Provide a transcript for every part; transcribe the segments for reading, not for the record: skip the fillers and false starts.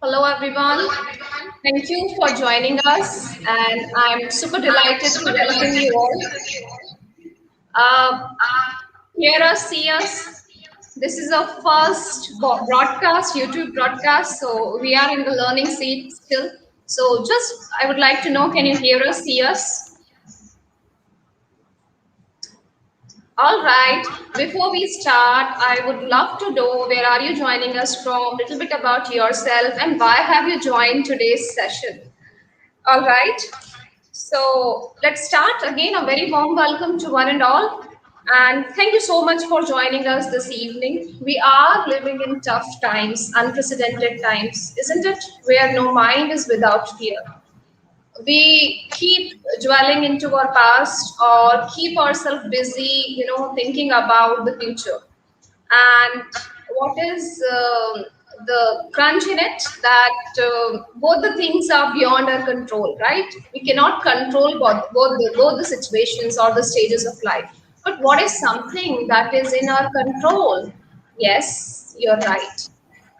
Hello, everyone. Thank you for joining us, and I'm super delighted to welcome you all. Uh, Hear us, see us. This is our first broadcast, YouTube broadcast, so we are in the learning seat still. So, just I would like to know, can you hear us, see us? All right. Before we start, I would love to know where are you joining us from, a little bit about yourself, and why have you joined today's session. All right. So let's start again. A very warm welcome to one and all. And thank you so much for joining us this evening. We are living in tough times, unprecedented times, isn't it? Where no mind is without fear. We keep dwelling into our past or keep ourselves busy, thinking about the future. And what is the crunch in it that both the things are beyond our control, right? We cannot control both the situations or the stages of life, but what is something that is in our control? Yes, you're right,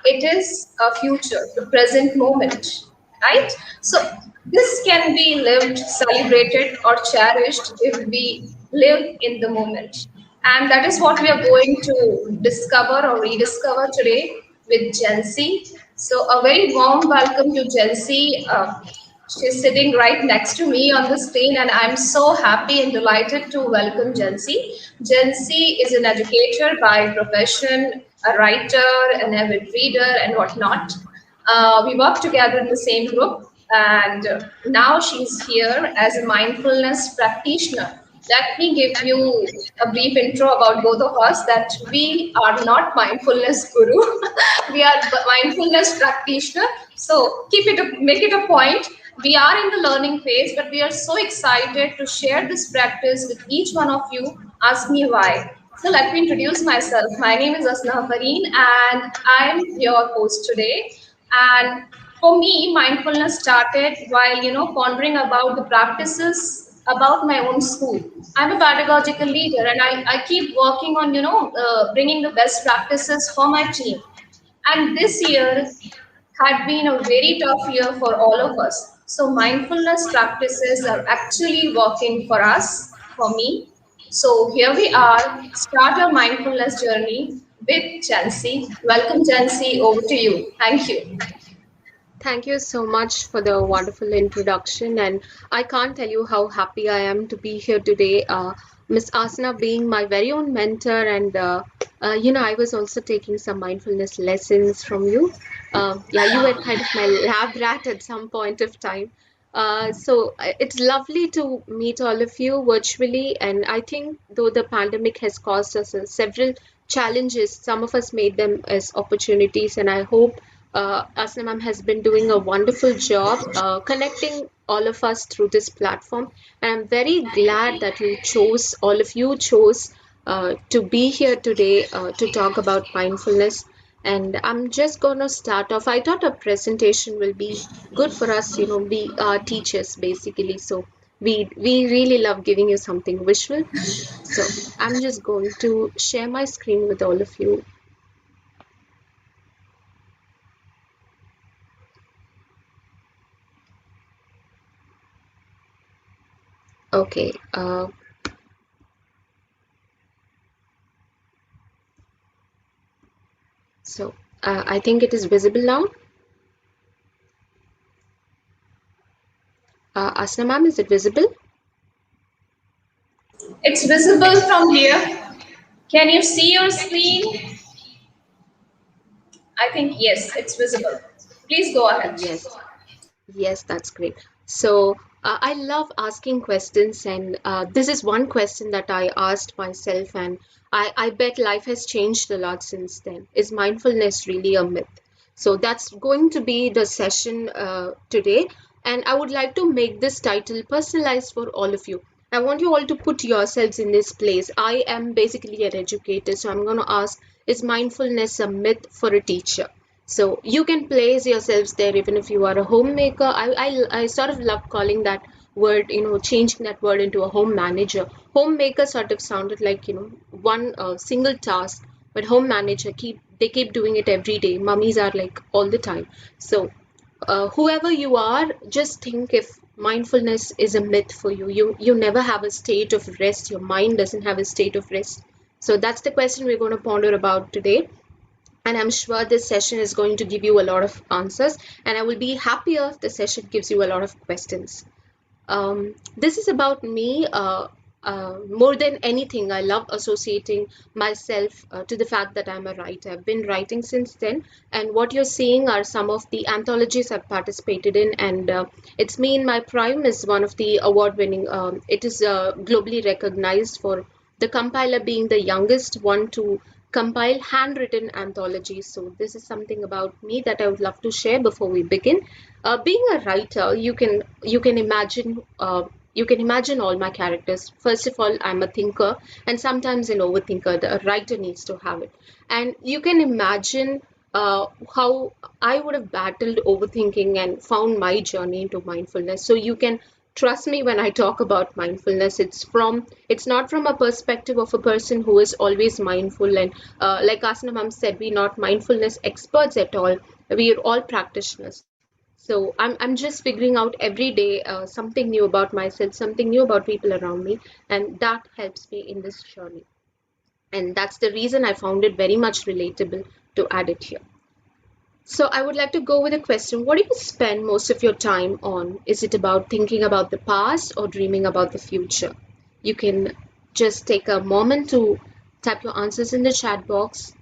it is a future, the present moment, right? So this can be lived, celebrated, or cherished if we live in the moment. And that is what we are going to discover or rediscover today with Gen Z. So a very warm welcome to Gen Z. She's sitting right next to me on the screen, and I'm so happy and delighted to welcome Gen Z. Gen Z is an educator by profession, a writer, an avid reader, and whatnot. We work together in the same group, and now she's here as a mindfulness practitioner. Let me give you a brief intro about both of us that we are not mindfulness guru. We are mindfulness practitioner. So make it a point. We are in the learning phase, but we are so excited to share this practice with each one of you. Ask me why. So let me introduce myself. My name is Asna Fareen, and I'm your host today. And for me, mindfulness started while pondering about the practices about my own school. I'm a pedagogical leader, and I keep working on bringing the best practices for my team. And this year had been a very tough year for all of us. So mindfulness practices are actually working for us, for me. So here we are, start our mindfulness journey with Jancy. Welcome, Jancy. Over to you. Thank you. Thank you so much for the wonderful introduction, and I can't tell you how happy I am to be here today. Miss Asana being my very own mentor, and I was also taking some mindfulness lessons from you. Yeah, you were kind of my lab rat at some point of time. It's lovely to meet all of you virtually, and I think though the pandemic has caused us several challenges, some of us made them as opportunities, and I hope Asna ma'am has been doing a wonderful job connecting all of us through this platform. And I'm very glad that all of you chose to be here today to talk about mindfulness. And I'm just going to start off. I thought a presentation will be good for us, we are teachers basically. So we really love giving you something visual. So I'm just going to share my screen with all of you. Okay. So I think it is visible now. Asna ma'am, is it visible? It's visible from here. Can you see your screen? I think yes, it's visible. Please go ahead. Yes. Yes, that's great. So I love asking questions, and this is one question that I asked myself, and I bet life has changed a lot since then. Is mindfulness really a myth? So that's going to be the session today, and I would like to make this title personalized for all of you. I want you all to put yourselves in this place. I am basically an educator, so I'm going to ask, is mindfulness a myth for a teacher? So you can place yourselves there even if you are a homemaker. I sort of love calling that word, changing that word into a home manager. Homemaker sort of sounded like, one single task. but home manager keep doing it every day. Mummies are like all the time. So whoever you are, just think if mindfulness is a myth for you. You never have a state of rest. Your mind doesn't have a state of rest. So that's the question we're going to ponder about today. And I'm sure this session is going to give you a lot of answers. And I will be happier if the session gives you a lot of questions. This is about me. More than anything, I love associating myself to the fact that I'm a writer. I've been writing since then, and what you're seeing are some of the anthologies I've participated in, and it's me in my prime is one of the award-winning. It is globally recognized for the compiler being the youngest one to compile handwritten anthologies. So this is something about me that I would love to share before we begin. Being a writer, you can imagine all my characters. First of all, I'm a thinker and sometimes an overthinker. The writer needs to have it, and you can imagine how I would have battled overthinking and found my journey into mindfulness. So you can trust me when I talk about mindfulness. It's not from a perspective of a person who is always mindful, and like Asana ma'am said, we're not mindfulness experts at all. We are all practitioners. So I'm just figuring out every day something new about myself, something new about people around me, and that helps me in this journey. And that's the reason I found it very much relatable to add it here. So I would like to go with a question. What do you spend most of your time on? Is it about thinking about the past or dreaming about the future? You can just take a moment to type your answers in the chat box.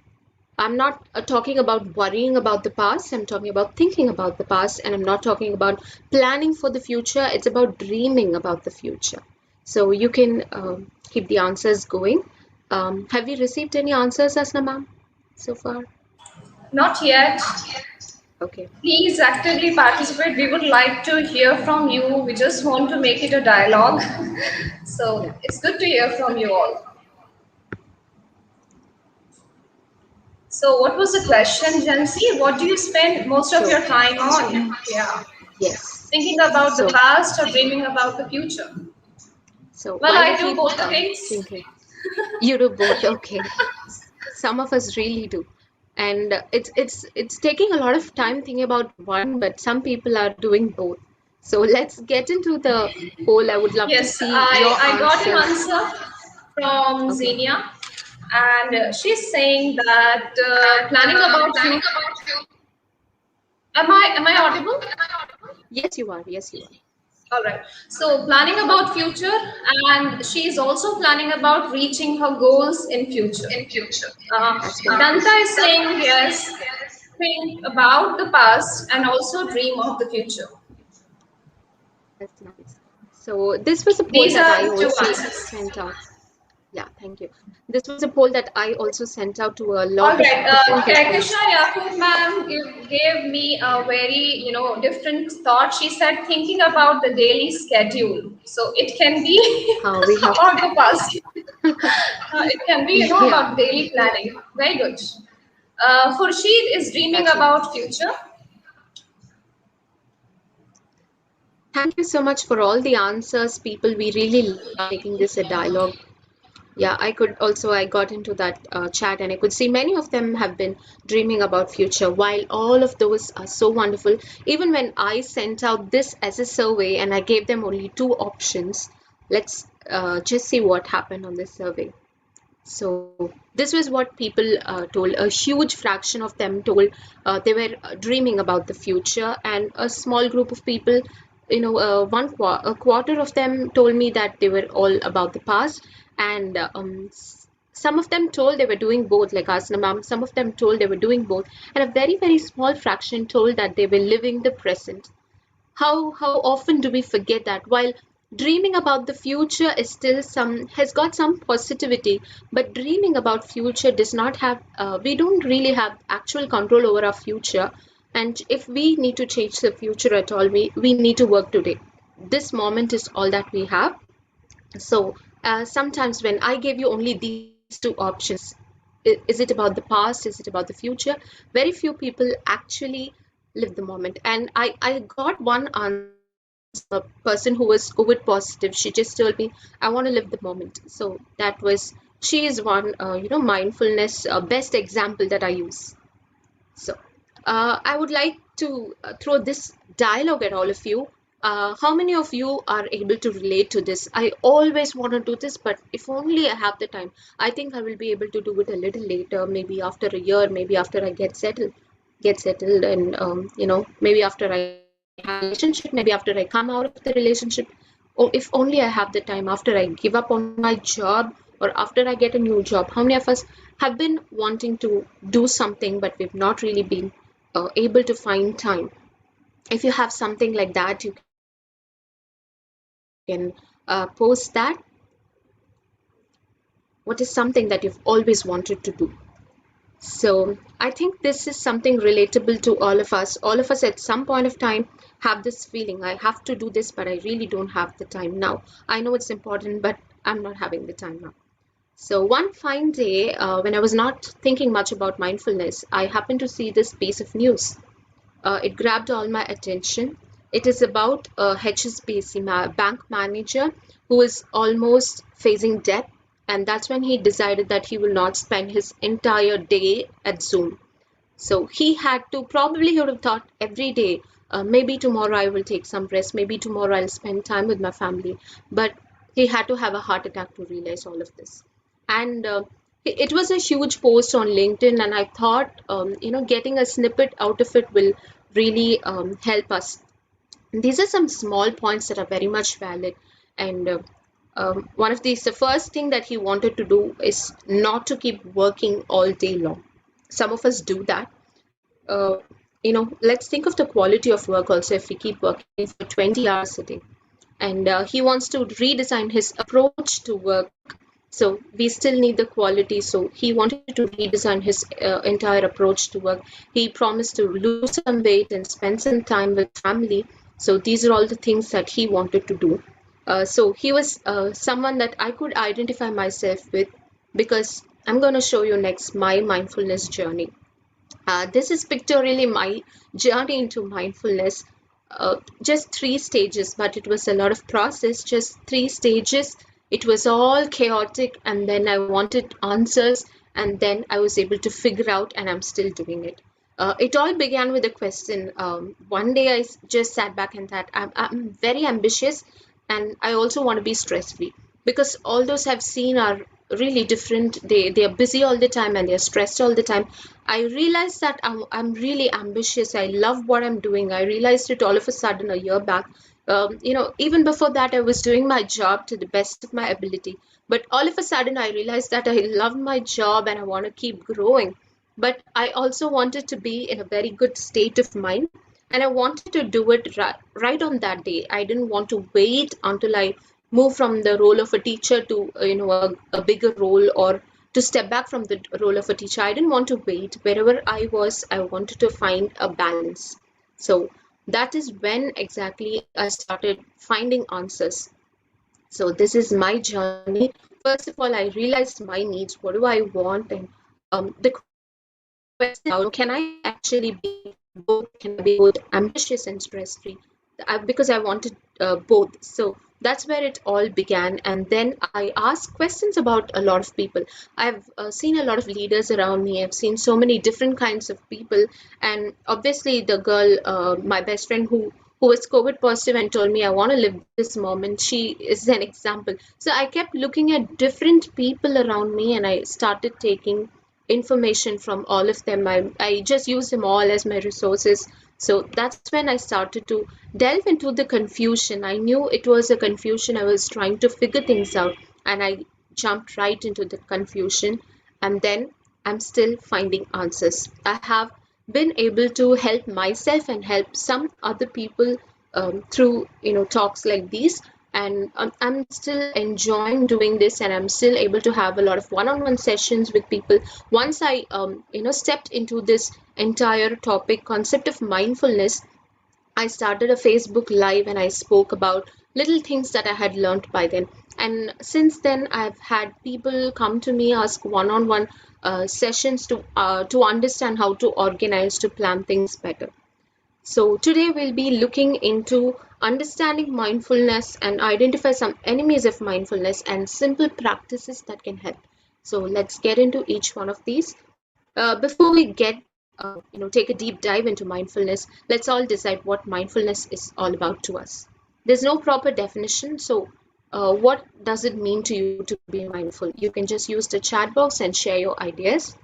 I'm not talking about worrying about the past. I'm talking about thinking about the past, and I'm not talking about planning for the future. It's about dreaming about the future. So you can keep the answers going. Have you received any answers, Asna ma'am, so far? Not yet. Okay. Please actively participate. We would like to hear from you. We just want to make it a dialogue. So Yeah. it's good to hear from you all. So, what was the question, Jansi? What do you spend most of So, your time on? Yeah, yes. thinking about the So, past or dreaming about the future? Well, while we I do keep both the things. thinking, you do both. Okay. Some of us really do. And it's taking a lot of time thinking about one, but some people are doing both. So let's get into the poll. I would love to Yes, see I, your I got an answers. answer from Okay. Xenia, and she's saying that planning about future. Am I audible? Yes, you are. Yes, you are. All right. So planning about future, and she's also planning about reaching her goals in future. That's wonderful. Danta is saying yes. Think about the past and also dream of the future. That's nice. So this was a poll These that are I the two also answers. sent out. Yeah, thank you. This was a poll that I also sent out to a All lot of right, different Kehkesha peoples. Yakub ma'am gave me a very, different thought. She said thinking about the daily schedule. So it can be We have, about the past. It can be, yeah, about daily planning. Very good. Khurshid is dreaming that's nice. about future. Thank you so much for all the answers, people. We really love making this a dialogue. Yeah, I got into that chat and I could see many of them have been dreaming about future. While all of those are so wonderful, even when I sent out this as a survey and I gave them only two options, let's just see what happened on this survey. So this was what people told. A huge fraction of them told they were dreaming about the future, and a small group of people, a quarter of them told me that they were all about the past, and some of them told they were doing both, like Asna ma'am. Some of them told they were doing both, and a very small fraction told that they were living the present. How often do we forget that? While dreaming about the future is still some has got some positivity, but dreaming about future does not have we don't really have actual control over our future. And if we need to change the future at all, we need to work today. This moment is all that we have. So sometimes when I gave you only these two options, is it about the past? Is it about the future? Very few people actually live the moment. And I got one answer from a person who was COVID positive. She just told me, I want to live the moment. So that was she is one, mindfulness best example that I use. So, I would like to throw this dialogue at all of you. How many of you are able to relate to this? I always want to do this, but if only I have the time. I think I will be able to do it a little later, maybe after a year, maybe after I get settled, and maybe after I have a relationship, maybe after I come out of the relationship. Oh, if only I have the time after I give up on my job or after I get a new job. How many of us have been wanting to do something, but we've not really been able to find time? If you have something like that, you can post that. What is something that you've always wanted to do? So I think this is something relatable to all of us. All of us at some point of time have this feeling, I have to do this, but I really don't have the time now. I know it's important, but I'm not having the time now. So one fine day, when I was not thinking much about mindfulness, I happened to see this piece of news. It grabbed all my attention. It is about a HSBC bank manager who is almost facing death, and that's when he decided that he will not spend his entire day at Zoom. So he had to probably he would have thought every day, maybe tomorrow I will take some rest, maybe tomorrow I'll spend time with my family. But he had to have a heart attack to realize all of this. And it was a huge post on LinkedIn, and I thought, getting a snippet out of it will really help us. These are some small points that are very much valid. And one of these, the first thing that he wanted to do is not to keep working all day long. Some of us do that. Let's think of the quality of work also if we keep working for 20 hours a day. And he wants to redesign his approach to work. So we still need the quality. So he wanted to redesign his entire approach to work. He promised to lose some weight and spend some time with family. So these are all the things that he wanted to do. So he was someone that I could identify myself with, because I'm going to show you next my mindfulness journey. This is pictorially my journey into mindfulness. Just 3 stages, but it was a lot of process. Just 3 stages. It was all chaotic, and then I wanted answers, and then I was able to figure out, and I'm still doing it. It all began with a question. One day I just sat back and thought, I'm very ambitious, and I also want to be stress free, because all those I've seen are really different. They are busy all the time and they're stressed all the time. I realized that I'm really ambitious. I love what I'm doing. I realized it all of a sudden a year back. Even before that, I was doing my job to the best of my ability. But all of a sudden, I realized that I love my job and I want to keep growing. But I also wanted to be in a very good state of mind. And I wanted to do it right on that day. I didn't want to wait until I move from the role of a teacher to a bigger role, or to step back from the role of a teacher. I didn't want to wait. Wherever I was, I wanted to find a balance. So that is when exactly I started finding answers. So this is my journey. First of all, I realized my needs. What do I want? And the question is, can I actually be both? Can I be both ambitious and stress free? Because I wanted both. So that's where it all began. And then I asked questions about a lot of people. I've seen a lot of leaders around me. I've seen so many different kinds of people. And obviously, the girl, my best friend who was COVID positive and told me I want to live this moment, she is an example. So I kept looking at different people around me, and I started taking information from all of them. I just use them all as my resources. So that's when I started to delve into the confusion. I knew it was a confusion. I was trying to figure things out, and I jumped right into the confusion. And then I'm still finding answers. I have been able to help myself and help some other people through talks like these. And I'm still enjoying doing this, and I'm still able to have a lot of one-on-one sessions with people. Once I stepped into this entire topic concept of mindfulness, I started a Facebook Live and I spoke about little things that I had learned by then. And since then, I've had people come to me, ask one-on-one sessions to understand how to organize, to plan things better. So today we'll be looking into understanding mindfulness and identify some enemies of mindfulness and simple practices that can help. So let's get into each one of these. Before we take a deep dive into mindfulness, let's all decide what mindfulness is all about to us. There's no proper definition, so what does it mean to you to be mindful? You can just use the chat box and share your ideas.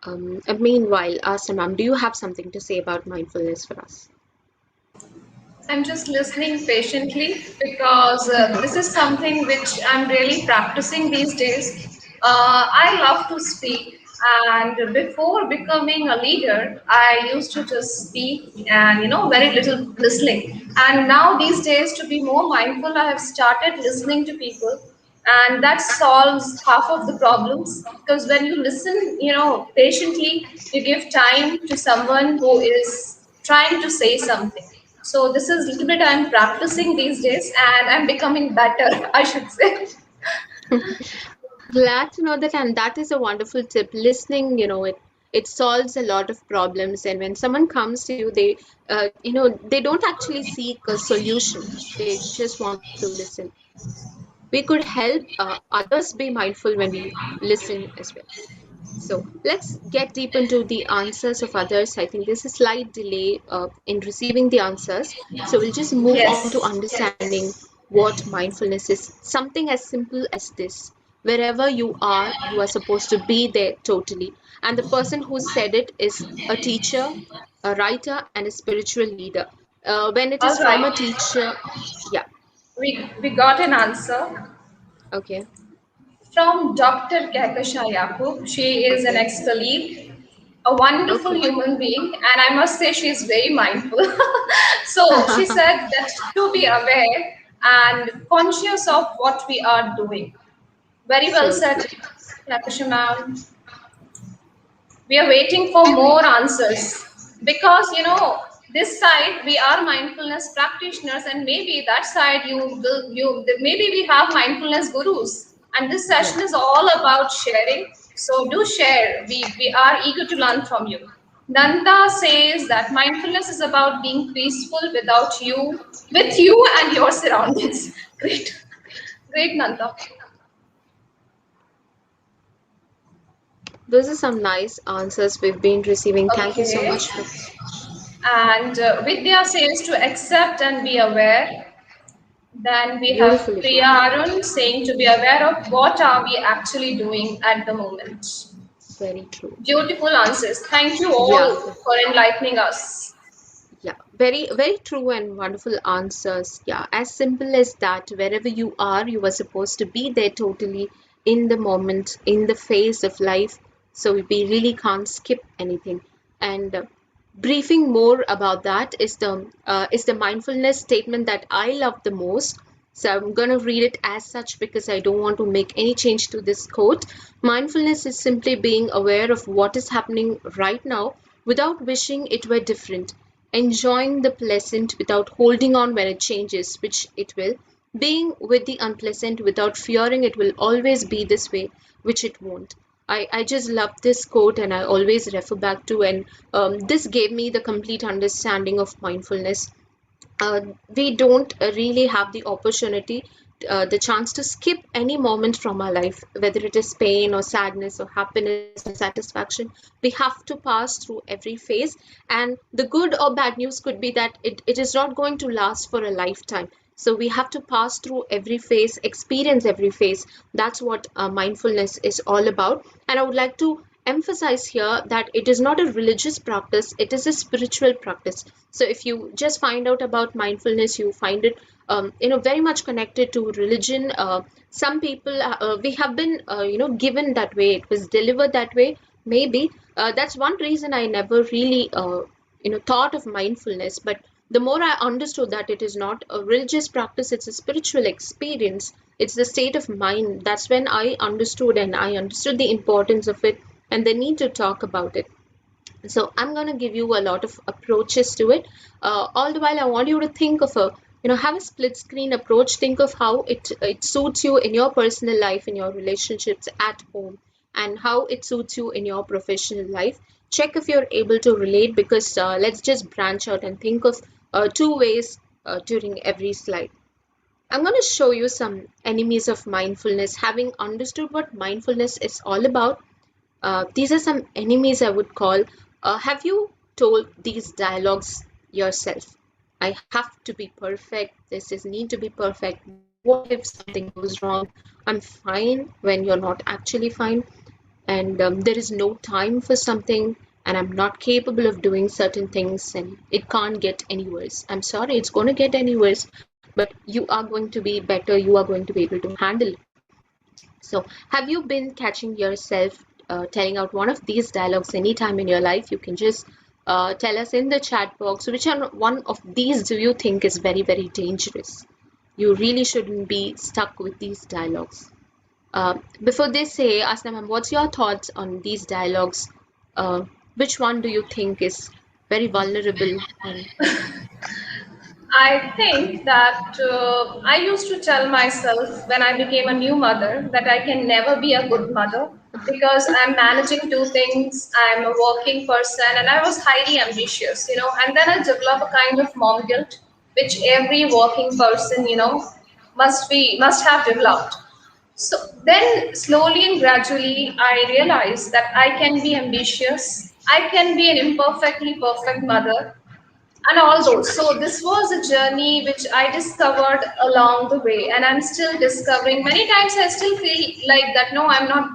Meanwhile, Asana, do you have something to say about mindfulness for us? I'm just listening patiently because this is something which I'm really practicing these days. I love to speak, and before becoming a leader, I used to just speak and very little listening. And now these days, to be more mindful, I have started listening to people, and that solves half of the problems because when you listen patiently, you give time to someone who is trying to say something. So this is a little bit I'm practicing these days, and I'm becoming better, I should say. Glad to know that, and that is a wonderful tip. Listening, it solves a lot of problems. And when someone comes to you, they don't actually seek a solution. They just want to listen. We could help others be mindful when we listen as well. So let's get deep into the answers of others. I think there's a slight delay in receiving the answers. So we'll just move on to Yes. understanding what mindfulness is. Something as simple as this. Wherever you are supposed to be there totally. And the person who said it is a teacher, a writer, and a spiritual leader. When it All is from a right. teacher, yeah, We got an answer okay, from Dr. Kehkashan Yakub. She is an okay, ex-colleague, a wonderful okay. human being, and I must say she's very mindful. So she said that to be aware and conscious of what we are doing. Very well So said, true. Nakasha ma'am. We are waiting for more answers because this side we are mindfulness practitioners, and maybe that side maybe we have mindfulness gurus, and this Yeah. session is all about sharing. So do share. We are eager to learn from you. Nanda says that mindfulness is about being peaceful with you and your surroundings. Great. Great, Nanda. Those are some nice answers we've been receiving. Thank you so Okay. much for And Vidya says to accept and be aware. Then we have beautifully Priya put. Arun saying to be aware of what are we actually doing at the moment. Very true. Beautiful answers. Thank you Yeah, all for enlightening us. yeah. Very, very true and wonderful answers. Yeah, as simple as that. Wherever you are supposed to be there totally in the moment, in the phase of life. So we really can't skip anything. And briefing more about that is the mindfulness statement that I love the most. So I'm going to read it as such because I don't want to make any change to this quote. Mindfulness is simply being aware of what is happening right now without wishing it were different, enjoying the pleasant without holding on when it changes, which it will, being with the unpleasant without fearing it will always be this way, which it won't. I just love this quote and I always refer back to, and this gave me the complete understanding of mindfulness. We don't really have the opportunity, the chance to skip any moment from our life, whether it is pain or sadness or happiness or satisfaction. We have to pass through every phase, and the good or bad news could be that it is not going to last for a lifetime. So we have to pass through every phase, experience every phase. That's what mindfulness is all about. And I would like to emphasize here that it is not a religious practice, it is a spiritual practice. So if you just find out about mindfulness, you find it very much connected to religion. Some people we have been given that way, it was delivered that way, maybe. That's one reason I never really thought of mindfulness. But the more I understood that it is not a religious practice, it's a spiritual experience, it's the state of mind, that's when I understood the importance of it and the need to talk about it. So I'm going to give you a lot of approaches to it. All the while I want you to think of a have a split screen approach. Think of how it suits you in your personal life, in your relationships at home, and how it suits you in your professional life. Check if you're able to relate, because let's just branch out and think of two ways during every slide. I'm going to show you some enemies of mindfulness. Having understood what mindfulness is all about, these are some enemies I would call. Have you told these dialogues yourself? I have to be perfect. This is need to be perfect. What if something goes wrong? I'm fine when you're not actually fine, and there is no time for something, and I'm not capable of doing certain things, and it can't get any worse. I'm sorry, it's going to get any worse, but you are going to be better. You are going to be able to handle. So, have you been catching yourself telling out one of these dialogues anytime in your life? You can just tell us in the chat box which one of these do you think is very, very dangerous. You really shouldn't be stuck with these dialogues. Before they say, Asna ma'am, what's your thoughts on these dialogues? Uh, which one do you think is very vulnerable? And I think that I used to tell myself when I became a new mother that I can never be a good mother because I'm managing two things. I'm a working person and I was highly ambitious, and then I developed a kind of mom guilt, which every working person, must have developed. So then slowly and gradually I realized that I can be ambitious, I can be an imperfectly perfect mother, and all those. So this was a journey which I discovered along the way, and I'm still discovering. Many times I still feel like that. No, I'm not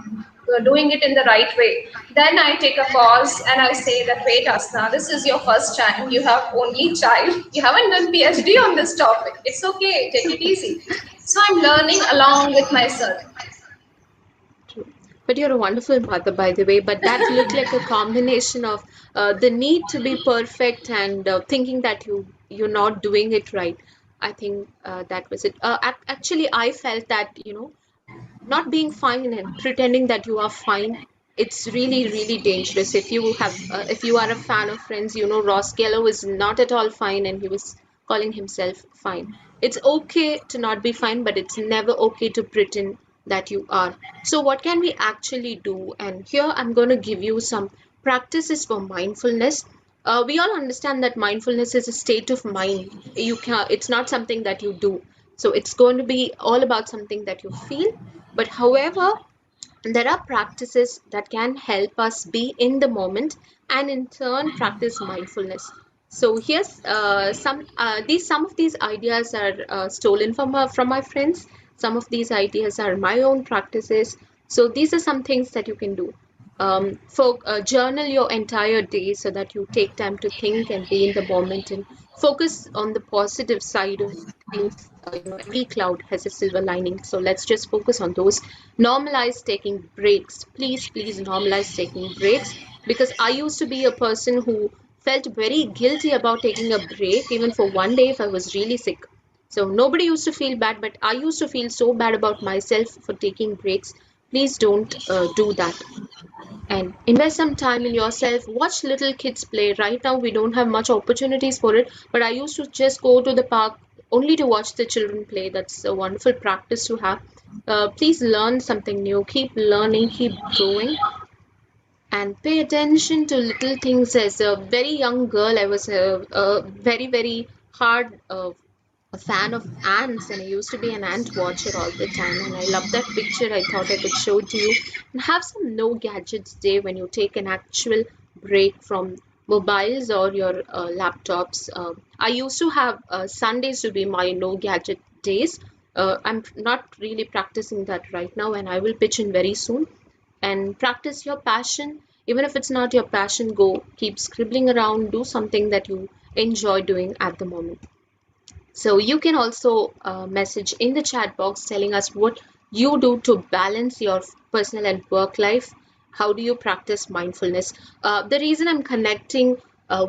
doing it in the right way. Then I take a pause and I say that, wait, Asna, this is your first time. You have only child. You haven't done PhD on this topic. It's okay. Take it easy. So I'm learning along with myself. true. But you're a wonderful mother, by the way. But that looked like a combination of the need to be perfect and thinking that you're not doing it right. I think that was it. Actually, I felt that not being fine and pretending that you are fine, it's really really dangerous. If you are a fan of Friends, Ross Geller is not at all fine and he was calling himself fine. It's okay to not be fine, but it's never okay to pretend that you are. So what can we actually do? And here I'm going to give you some practices for mindfulness. We all understand that mindfulness is a state of mind. It's not something that you do. So it's going to be all about something that you feel. But however, there are practices that can help us be in the moment and in turn practice mindfulness. So here's some of these ideas are stolen from my friends. Some of these ideas are my own practices. So these are some things that you can do. For journal your entire day so that you take time to think and be in the moment and focus on the positive side of things. Every cloud has a silver lining, so let's just focus on those. Normalize taking breaks. Please, please normalize taking breaks, because I used to be a person who felt very guilty about taking a break even for one day if I was really sick. So nobody used to feel bad, but I used to feel so bad about myself for taking breaks. Please don't do that, and invest some time in yourself. Watch little kids play. Right now we don't have much opportunities for it, but I used to just go to the park only to watch the children play. That's a wonderful practice to have. Please learn something new, keep learning, keep growing, and pay attention to little things. As a very young girl, I was a very very hard a fan of ants, and I used to be an ant watcher all the time, and I love that picture. I thought I could show to you. And have some no gadgets day when you take an actual break from mobiles or your laptops. I used to have Sundays to be my no gadget days. I'm not really practicing that right now, and I will pitch in very soon. And practice your passion. Even if it's not your passion, go keep scribbling around, do something that you enjoy doing at the moment. So you can also message in the chat box telling us what you do to balance your personal and work life. How do you practice mindfulness? The reason I'm connecting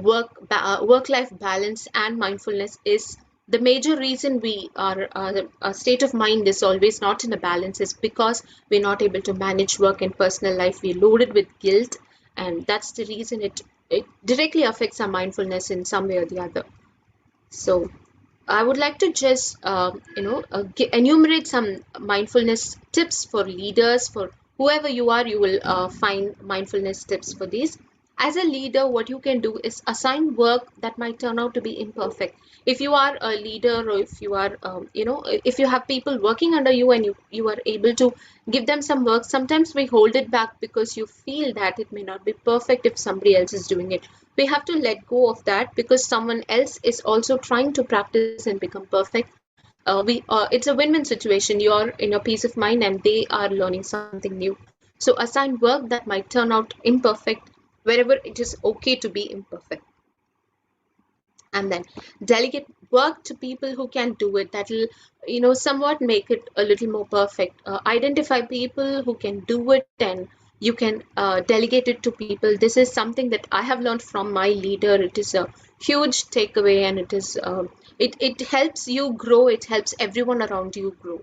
work life balance and mindfulness is the major reason we are our state of mind is always not in a balance is because we're not able to manage work and personal life. We're loaded with guilt, and that's the reason it directly affects our mindfulness in some way or the other. So I would like to just, enumerate some mindfulness tips for leaders, for whoever you are, you will find mindfulness tips for these. As a leader, what you can do is assign work that might turn out to be imperfect. If you are a leader, or if you are, if you have people working under you, and you are able to give them some work, sometimes we hold it back because you feel that it may not be perfect if somebody else is doing it. We have to let go of that because someone else is also trying to practice and become perfect. It's a win-win situation. You're in your peace of mind and they are learning something new. So assign work that might turn out imperfect wherever it is okay to be imperfect. And then delegate work to people who can do it. That'll, somewhat make it a little more perfect. Identify people who can do it, and you can delegate it to people. This is something that I have learned from my leader. It is a huge takeaway, and it helps you grow. It helps everyone around you grow.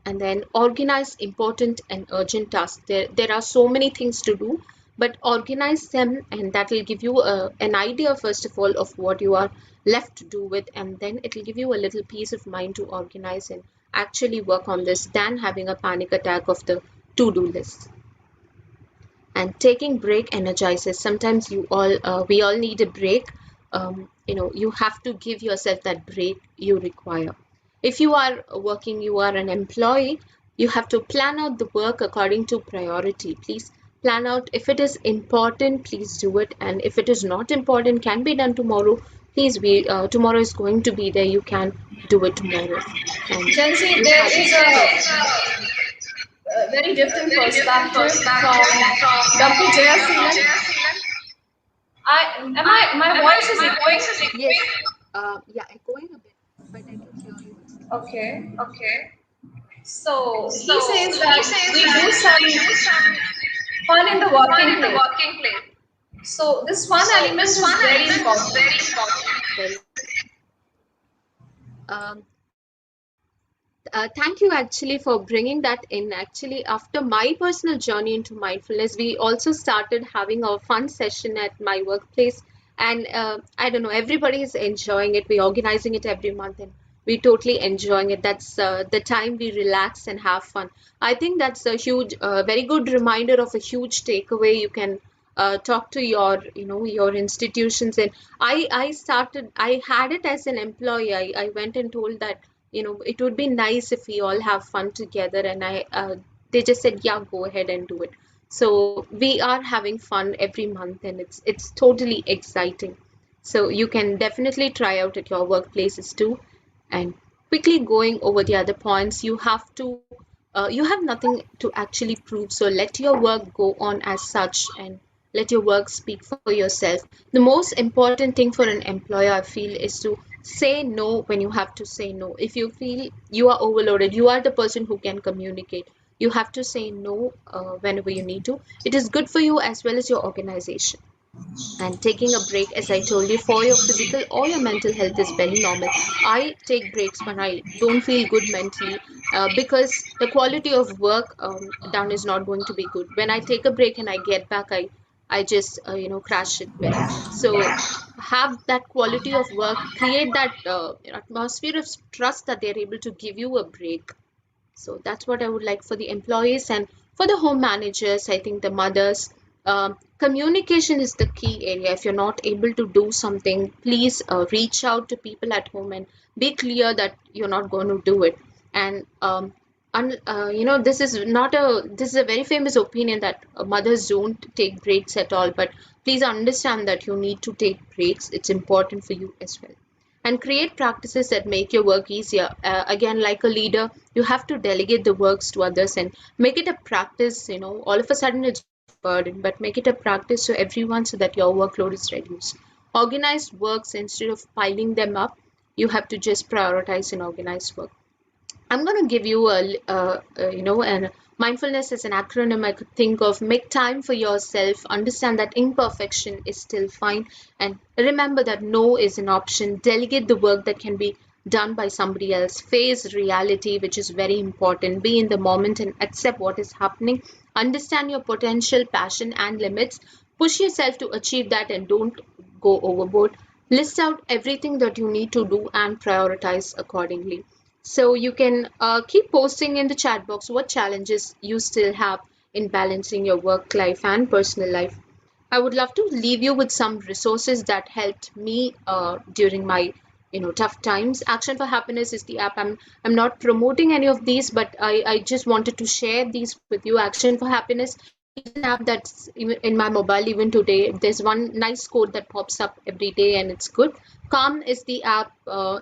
And then organize important and urgent tasks. There are so many things to do, but organize them, and that will give you an idea, first of all, of what you are left to do with, and then it will give you a little peace of mind to organize and actually work on this than having a panic attack of the to-do list. And taking break energizes. Sometimes we all need a break. You have to give yourself that break you require. If you are working, you are an employee, you have to plan out the work according to priority. Please plan out. If it is important, please do it, and if it is not important, can be done tomorrow, please be tomorrow is going to be there, you can do it tomorrow. And Jansi, you there have is a very different perspective from Dr. Jayasilan. My voice is echoing. Yes, yeah, echoing a bit, but I can hear you. Okay. So he says that we do some fun in the working place. So this fun element is very important. Very um, thank you actually for bringing that in. Actually, after my personal journey into mindfulness, we also started having our fun session at my workplace. And I don't know, everybody is enjoying it. We're organizing it every month and we're totally enjoying it. That's the time we relax and have fun. I think that's a huge, very good reminder of a huge takeaway. You can talk to your institutions. And I had it as an employee. I went and told that it would be nice if we all have fun together, and they just said, yeah, go ahead and do it. So we are having fun every month, and it's totally exciting. So you can definitely try out at your workplaces too. And quickly going over the other points, you have nothing to actually prove, so let your work go on as such, and let your work speak for yourself. The most important thing for an employer, I feel, is to say no when you have to say no. If you feel you are overloaded, you are the person who can communicate, you have to say no whenever you need to. It is good for you as well as your organization. And taking a break, as I told you, for your physical or your mental health is very normal. I take breaks when I don't feel good mentally, because the quality of work done is not going to be good. When I take a break and I get back, I just crash it well. So have that quality of work, create that atmosphere of trust that they're able to give you a break. So that's what I would like for the employees. And for the home managers, I think the mothers, communication is the key area. If you're not able to do something, please reach out to people at home and be clear that you're not going to do it. And this is a very famous opinion that mothers don't take breaks at all. But please understand that you need to take breaks. It's important for you as well. And create practices that make your work easier. Again, like a leader, you have to delegate the works to others and make it a practice. All of a sudden it's just a burden, but make it a practice to everyone so that your workload is reduced. Organized works, instead of piling them up, you have to just prioritize and organize work. I'm going to give you and mindfulness is an acronym I could think of. Make time for yourself, understand that imperfection is still fine, and remember that no is an option. Delegate the work that can be done by somebody else. Face reality, which is very important. Be in the moment and accept what is happening. Understand your potential, passion, and limits. Push yourself to achieve that and don't go overboard. List out everything that you need to do and prioritize accordingly. So you can keep posting in the chat box what challenges you still have in balancing your work life and personal life. I would love to leave you with some resources that helped me during my tough times. Action for Happiness is the app. I'm not promoting any of these, but I just wanted to share these with you. Action for Happiness is an app that's even in my mobile even today. There's one nice quote that pops up every day, and it's good. Calm is the app.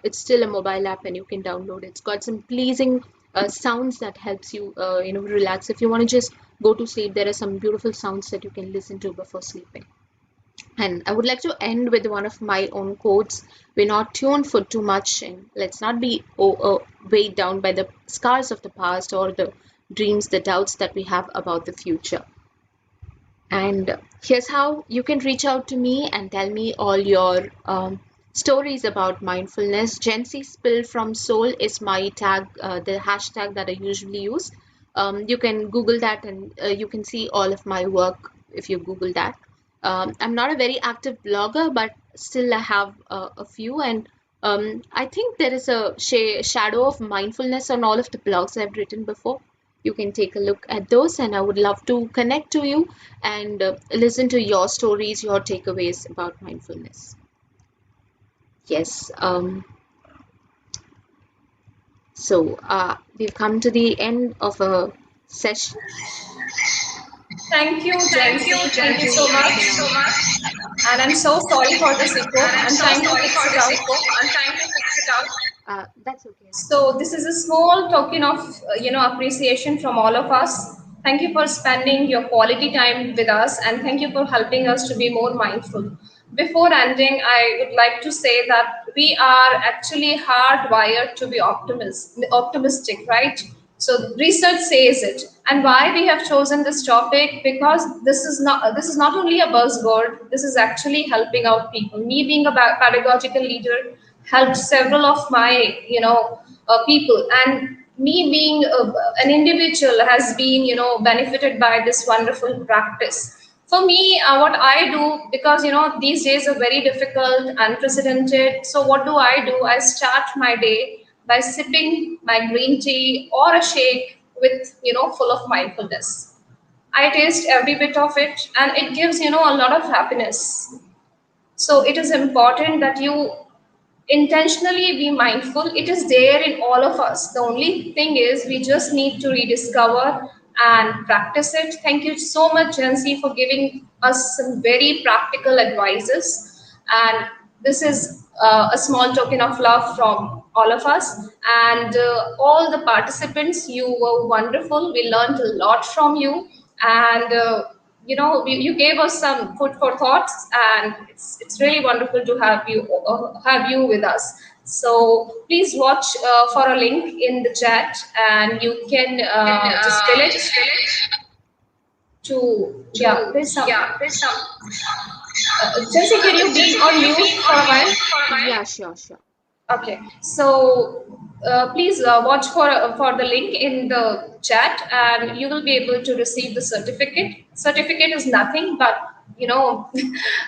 It's still a mobile app, and you can download it. It's got some pleasing sounds that helps you relax. If you want to just go to sleep, there are some beautiful sounds that you can listen to before sleeping. And I would like to end with one of my own quotes. We're not tuned for too much, and let's not be weighed down by the scars of the past or the dreams, the doubts that we have about the future. And here's how you can reach out to me and tell me all your stories about mindfulness. Gen Z Spill from Soul is my tag, the hashtag that I usually use. You can Google that, and you can see all of my work if you Google that. I'm not a very active blogger, but still I have a few. And I think there is a shadow of mindfulness on all of the blogs I've written before. You can take a look at those, and I would love to connect to you and listen to your stories, your takeaways about mindfulness. Yes. We've come to the end of a session. Thank you, Thank you, Jancy. Thank you thank you, so much. Asana. And I'm so sorry for this echo. And I'm I'm so trying to sorry fix for it this out. echo. I'm trying to fix it out. That's okay. That's So this is a small token of appreciation from all of us. Thank you for spending your quality time with us, and thank you for helping us to be more mindful. Before ending, I would like to say that we are actually hardwired to be optimistic, right? So research says it. And why we have chosen this topic? Because this is not only a buzzword. This is actually helping out people. Me being a pedagogical leader helped several of my people, and me being an individual has been benefited by this wonderful practice. For me, what I do, because these days are very difficult, unprecedented. So what do? I start my day by sipping my green tea or a shake with full of mindfulness. I taste every bit of it, and it gives a lot of happiness. So it is important that you intentionally be mindful. It is there in all of us. The only thing is we just need to rediscover and practice it. Thank you so much, Jancy, for giving us some very practical advices. And this is a small token of love from all of us. And all the participants, you were wonderful. We learned a lot from you. And you gave us some food for thoughts, and it's really wonderful to have you with us. So please watch for a link in the chat, and you can can just fill it just fill it to, yeah, to, there's some. yeah, there's some. Jesse, can you be Jesse, on can you mute be for on a mute while? for a while? Yeah, sure, sure. Okay, so please watch for the link in the chat, and you will be able to receive the certificate. Certificate is nothing but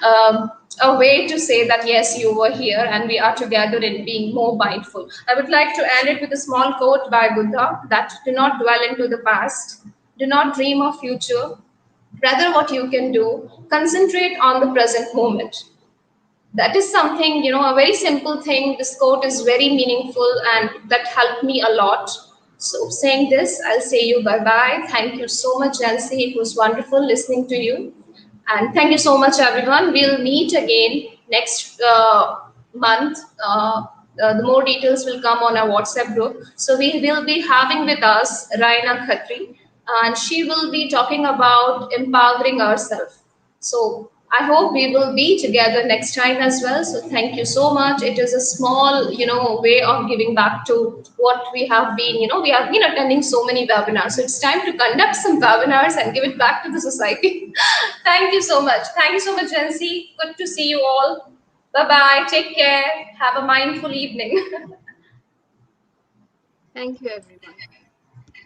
um, a way to say that yes, you were here, and we are together in being more mindful. I would like to end it with a small quote by Buddha: that do not dwell into the past, do not dream of future. Rather, what you can do, concentrate on the present moment. That is something, a very simple thing. This quote is very meaningful, and that helped me a lot. So saying this, I'll say you bye bye. Thank you so much, Nancy. It was wonderful listening to you, and thank you so much, everyone. We'll meet again next month. The more details will come on our WhatsApp group. So we will be having with us Raina Khatri, and she will be talking about empowering ourselves. So I hope we will be together next time as well. So thank you so much. It is a small, way of giving back to what we have been. We have been attending so many webinars. So it's time to conduct some webinars and give it back to the society. Thank you so much. Thank you so much, Jancy. Good to see you all. Bye bye. Take care. Have a mindful evening. Thank you, everyone.